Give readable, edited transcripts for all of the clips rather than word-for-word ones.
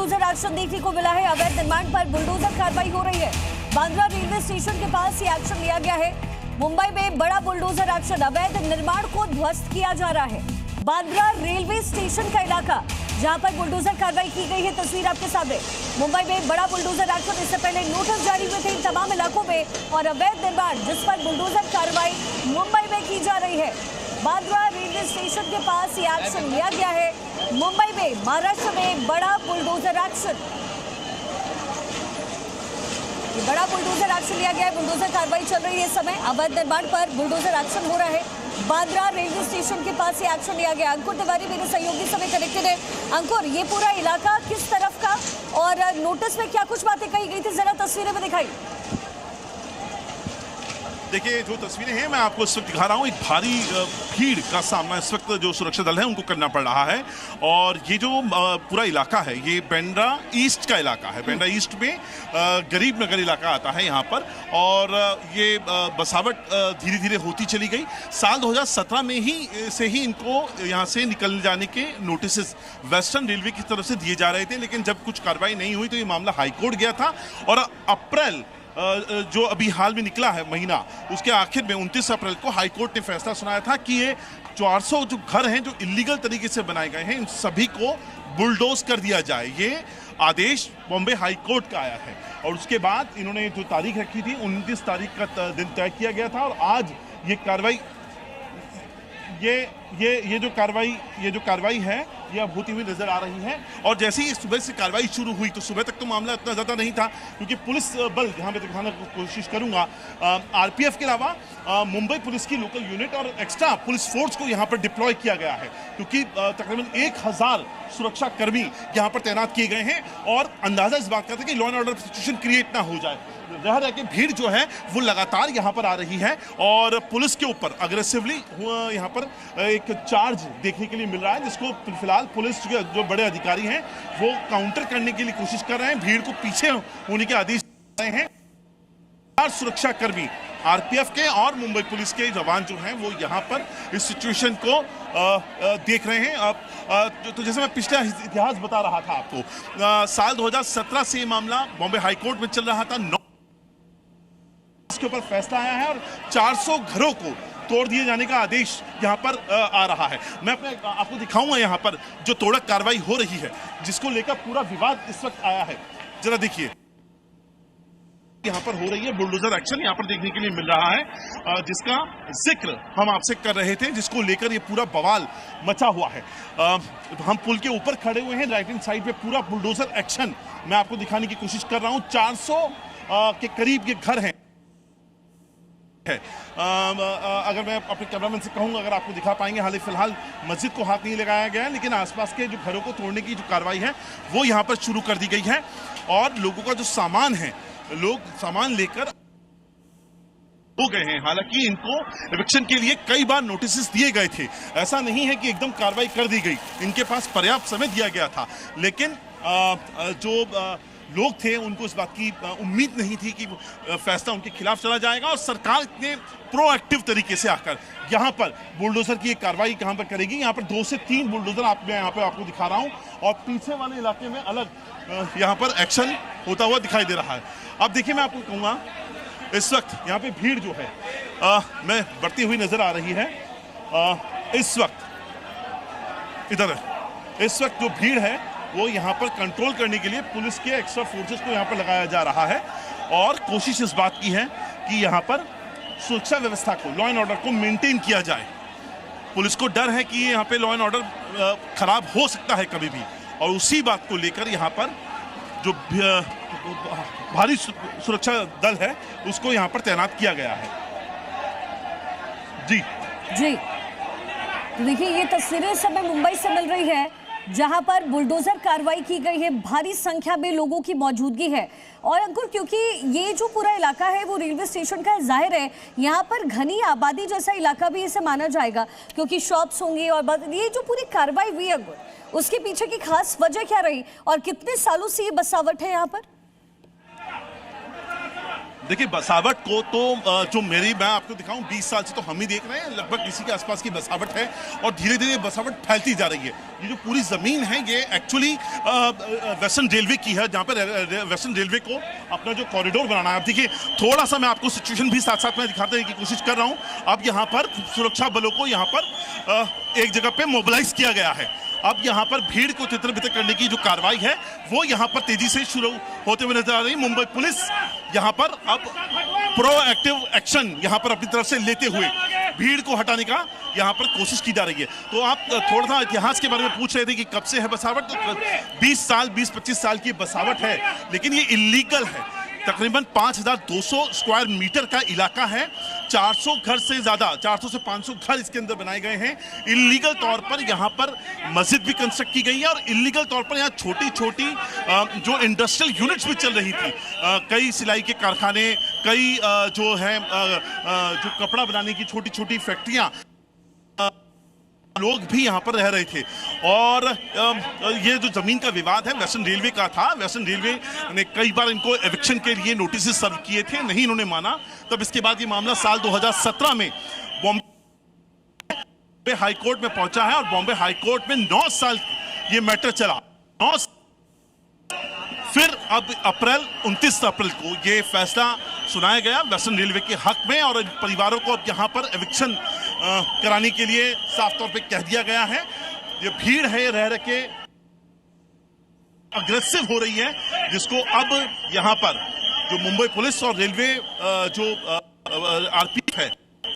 Bulldozer action देखने को मिला है। अवैध निर्माण पर बुलडोजर कार्रवाई हो रही है। बांद्रा रेलवे स्टेशन के पास ये एक्शन लिया गया है। मुंबई में बड़ा बुलडोजर एक्शन, अवैध निर्माण को ध्वस्त किया जा रहा है। बांद्रा रेलवे स्टेशन का इलाका जहां पर बुलडोजर कार्रवाई की गई है, तस्वीर आपके सामने। मुंबई में बड़ा बुलडोजर एक्शन, इससे पहले नोटिस जारी हुए थे इन तमाम इलाकों में और अवैध निर्माण जिस पर बुलडोजर कार्रवाई मुंबई में की जा रही है। बांद्रा रेलवे स्टेशन के पास ये एक्शन लिया गया है। मुंबई में, महाराष्ट्र में बड़ा बुलडोजर एक्शन, बड़ा बुलडोजर एक्शन लिया गया है। बुलडोजर कार्रवाई चल रही है इस समय। अवैध निर्माण पर बुलडोजर एक्शन हो रहा है। बांद्रा रेलवे स्टेशन के पास ये एक्शन लिया गया। अंकुर तिवारी मेरे सहयोगी समय कनेक्टेड है। अंकुर, ये पूरा इलाका किस तरफ का और नोटिस में क्या कुछ बातें कही गई थी, जरा तस्वीरें में दिखाई। देखिए, जो तस्वीरें हैं मैं आपको इस वक्त दिखा रहा हूँ। एक भारी भीड़ का सामना इस वक्त जो सुरक्षा दल है उनको करना पड़ रहा है। और ये जो पूरा इलाका है ये बांद्रा ईस्ट का इलाका है। बांद्रा ईस्ट में गरीब नगर इलाका आता है यहाँ पर। और ये बसावट धीरे धीरे होती चली गई। साल 2017 में ही इनको यहाँ से निकल जाने के नोटिस वेस्टर्न रेलवे की तरफ से दिए जा रहे थे, लेकिन जब कुछ कार्रवाई नहीं हुई तो ये मामला हाईकोर्ट गया था। और अप्रैल जो अभी हाल में निकला है महीना, उसके आखिर में 29 अप्रैल को हाईकोर्ट ने फैसला सुनाया था कि ये 400 जो घर हैं जो इलीगल तरीके से बनाए गए हैं, इन सभी को बुलडोज कर दिया जाए। ये आदेश बॉम्बे हाईकोर्ट का आया है। और उसके बाद इन्होंने जो तारीख रखी थी 29 तारीख का दिन तय किया गया था। और आज ये कार्रवाई ये जो कार्रवाई है ये अब होती हुई नजर आ रही है। और जैसे ही सुबह से कार्रवाई शुरू हुई तो सुबह तक तो मामला इतना ज़्यादा नहीं था, क्योंकि पुलिस बल, यहाँ पे दिखाने की कोशिश करूंगा, आरपीएफ के अलावा मुंबई पुलिस की लोकल यूनिट और एक्स्ट्रा पुलिस फोर्स को यहाँ पर डिप्लॉय किया गया है, क्योंकि तकरीबन 1000 सुरक्षा कर्मी यहाँ पर तैनात किए गए हैं। और अंदाजा इस बात का था कि law and order situation create ना हो जाए। रह रह के भीड़ जो है वो लगातार यहाँ पर आ रही है और पुलिस के ऊपर अग्रेसिवली यहाँ पर एक चार्ज देखने के लिए मिल रहा है, जिसको फिलहाल पुलिस के जो बड़े अधिकारी हैं वो काउंटर करने के लिए कोशिश कर रहे हैं। भीड़ को पीछे होने के आदेश दे रहे हैं। 4 सुरक्षा कर्मी आरपीएफ के और मुंबई पुलिस के जवान जो हैं वो यहाँ पर इस सिचुएशन को देख रहे हैं। तो जैसे मैं पिछला इतिहास बता रहा था आपको, साल 2017 से ये मामला बॉम्बे हाईकोर्ट में चल रहा था। इसके ऊपर फैसला आया है और 400 घरों को तोड़ दिए जाने का आदेश यहाँ पर आ रहा है। मैं आपको दिखाऊंगा यहाँ पर जो तोड़क कार्रवाई हो रही है, जिसको लेकर पूरा विवाद इस वक्त आया है। जरा देखिए, यहाँ पर हो रही है बुलडोजर एक्शन, यहाँ पर देखने के लिए मिल रहा है, जिसका जिक्र हम आपसे कर रहे थे, जिसको लेकर ये पूरा बवाल मचा हुआ है। हम पुल के ऊपर खड़े हुए हैं, राइट हैंड साइड पे पूरा बुलडोजर एक्शन मैं आपको दिखाने की कोशिश कर रहा हूँ। 400 के करीब ये घर हैं। अगर मैं अपने कैमरामैन से कहूंगा, अगर आपको दिखा पाएंगे, हाल फिलहाल मस्जिद को हाथ नहीं लगाया गया है, लेकिन आसपास के जो घरों को तोड़ने की जो कार्रवाई है वो यहाँ पर शुरू कर दी गई है। और लोगों का जो सामान है, लोग सामान लेकर हो गए हैं। हालांकि इनको एविक्शन के लिए कई बार नोटिस दिए गए थे। ऐसा नहीं है कि एकदम कार्रवाई कर दी गई, इनके पास पर्याप्त समय दिया गया था। लेकिन जो लोग थे उनको इस बात की उम्मीद नहीं थी कि फैसला उनके खिलाफ चला जाएगा और सरकार इतने प्रोएक्टिव तरीके से आकर यहाँ पर बुलडोजर की एक कार्रवाई कहाँ पर करेगी। यहाँ पर 2 से 3 बुलडोजर मैं यहाँ पे आपको दिखा रहा हूँ और पीछे वाले इलाके में अलग यहाँ पर एक्शन होता हुआ दिखाई दे रहा है। अब देखिए, मैं आपको कहूँगा इस वक्त यहाँ पे भीड़ जो है मैं बढ़ती हुई नजर आ रही है। इस वक्त जो भीड़ है वो यहाँ पर कंट्रोल करने के लिए पुलिस के एक्स्ट्रा फोर्सेस को यहाँ पर लगाया जा रहा है। और कोशिश इस बात की है कि यहाँ पर सुरक्षा व्यवस्था को, लॉ एंड ऑर्डर को मेंटेन किया जाए। पुलिस को डर है कि यहाँ पे लॉ एंड ऑर्डर खराब हो सकता है कभी भी, और उसी बात को लेकर यहाँ पर जो भारी सुरक्षा दल है उसको यहाँ पर तैनात किया गया है। जी तो देखिए, ये तस्वीरें इस समय मुंबई से मिल रही है जहां पर बुलडोजर कार्रवाई की गई है। भारी संख्या में लोगों की मौजूदगी है। और अंकुर, क्योंकि ये जो पूरा इलाका है वो रेलवे स्टेशन का है, जाहिर है यहाँ पर घनी आबादी जैसा इलाका भी इसे माना जाएगा, क्योंकि शॉप्स होंगे। और ये जो पूरी कार्रवाई हुई अंकुर, उसके पीछे की खास वजह क्या रही और कितने सालों से ये बसावट है यहाँ पर? देखिए बसावट को तो जो मैं आपको दिखाऊं 20 साल से तो हम ही देख रहे हैं, लगभग इसी के आसपास की बसावट है और धीरे धीरे बसावट फैलती जा रही है। ये जो पूरी जमीन है ये एक्चुअली वेस्टर्न रेलवे की है, जहां पर वेस्टर्न रेलवे को अपना जो कॉरिडोर बनाना है। अब देखिए थोड़ा सा मैं आपको सिचुएशन भी साथ साथ में दिखाने की कोशिश कर रहा हूं। अब यहाँ पर सुरक्षा बलों को यहाँ पर एक जगह पे मोबिलाइज किया गया है। अब यहाँ पर भीड़ को तितर बितर करने की जो कार्रवाई है वो यहाँ पर तेजी से शुरू होते हुए नजर आ रही। मुंबई पुलिस यहाँ पर अब प्रोएक्टिव एक्शन यहाँ पर अपनी तरफ से लेते हुए भीड़ को हटाने का यहाँ पर कोशिश की जा रही है। तो आप थोड़ा सा इतिहास के बारे में पूछ रहे थे कि कब से है बसावट, तो 20-25 साल की बसावट है, लेकिन ये इलीगल है। तकरीबन 5200 स्क्वायर मीटर का इलाका है, 400 घर से ज्यादा 400 से 500 घर इसके अंदर बनाए गए हैं। इलीगल तौर पर यहाँ पर मस्जिद भी कंस्ट्रक्ट की गई है और इलीगल तौर पर यहाँ छोटी छोटी जो इंडस्ट्रियल यूनिट्स भी चल रही थी, कई सिलाई के कारखाने, कई जो है जो कपड़ा बनाने की छोटी छोटी फैक्ट्रियाँ, लोग भी यहाँ पर रह रहे थे। और ये जो जमीन का विवाद है वेस्टर्न रेलवे का था। वेस्टर्न रेलवे ने कई बार इनको एविक्शन के लिए नोटिस सर्व किए थे, नहीं इन्होंने माना। तब इसके बाद ये मामला साल 2017 में बॉम्बे हाई कोर्ट में पहुंचा है और बॉम्बे हाई कोर्ट में 9 साल ये मैटर चला। 9 फिर अब 29 अप्रैल को ये फैसला सुनाया गया वेस्टर्न रेलवे के हक में और परिवारों को अब यहाँ पर एविक्शन कराने के लिए साफ तौर पे कह दिया गया है। ये भीड़ है रह रह के अग्रेसिव हो रही है, जिसको अब यहाँ पर जो मुंबई पुलिस और रेलवे जो आरपीएफ है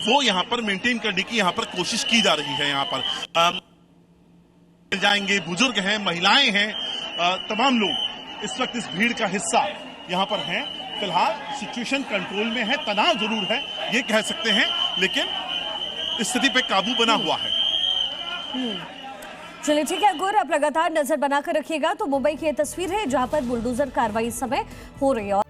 वो यहाँ पर मेंटेन करने की यहाँ पर कोशिश की जा रही है। यहाँ पर जाएंगे, बुजुर्ग हैं, महिलाएं हैं, तमाम लोग इस वक्त इस भीड़ का हिस्सा यहाँ पर हैं। फिलहाल सिचुएशन कंट्रोल में है, तनाव जरूर है ये कह सकते हैं, लेकिन स्थिति पे काबू बना हुआ है। चलिए ठीक है गुर, आप लगातार नजर बनाकर रखिएगा। तो मुंबई की ये तस्वीर है जहां पर बुलडोजर कार्रवाई इस समय हो रही है।